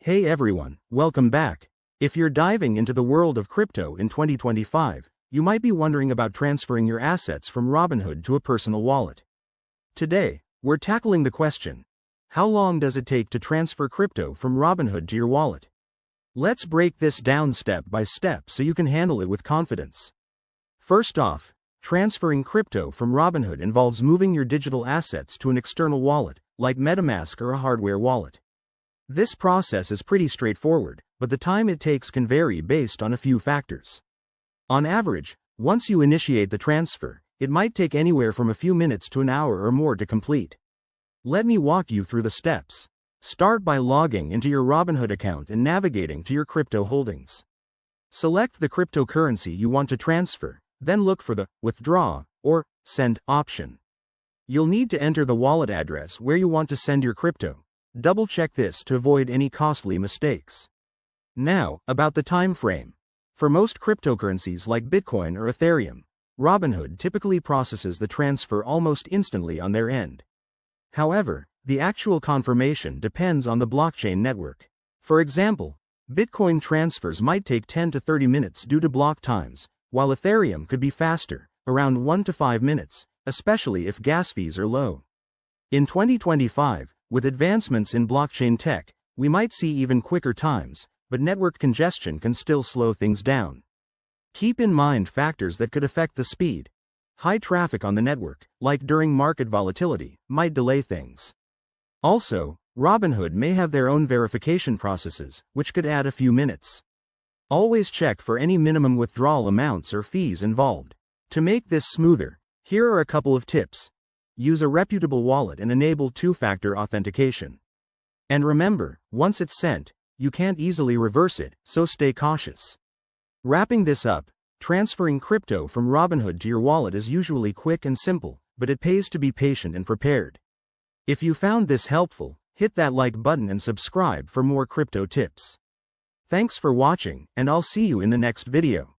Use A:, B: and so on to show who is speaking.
A: Hey everyone, welcome back. If you're diving into the world of crypto in 2025, you might be wondering about transferring your assets from Robinhood to a personal wallet. Today, we're tackling the question: how long does it take to transfer crypto from Robinhood to your wallet? Let's break this down step by step so you can handle it with confidence. First off, transferring crypto from Robinhood involves moving your digital assets to an external wallet, like MetaMask or a hardware wallet. This process is pretty straightforward, but the time it takes can vary based on a few factors. On average, once you initiate the transfer, it might take anywhere from a few minutes to an hour or more to complete. Let me walk you through the steps. Start by logging into your Robinhood account and navigating to your crypto holdings. Select the cryptocurrency you want to transfer, then look for the Withdraw or Send option. You'll need to enter the wallet address where you want to send your crypto. Double-check this to avoid any costly mistakes. Now, about the time frame. For most cryptocurrencies like Bitcoin or Ethereum, Robinhood typically processes the transfer almost instantly on their end. However, the actual confirmation depends on the blockchain network. For example, Bitcoin transfers might take 10 to 30 minutes due to block times, while Ethereum could be faster, around 1 to 5 minutes, especially if gas fees are low. In 2025, with advancements in blockchain tech, we might see even quicker times, but network congestion can still slow things down. Keep in mind factors that could affect the speed. High traffic on the network, like during market volatility, might delay things. Also, Robinhood may have their own verification processes, which could add a few minutes. Always check for any minimum withdrawal amounts or fees involved. To make this smoother, here are a couple of tips. Use a reputable wallet and enable two-factor authentication. And remember, once it's sent, you can't easily reverse it, so stay cautious. Wrapping this up, transferring crypto from Robinhood to your wallet is usually quick and simple, but it pays to be patient and prepared. If you found this helpful, hit that like button and subscribe for more crypto tips. Thanks for watching, and I'll see you in the next video.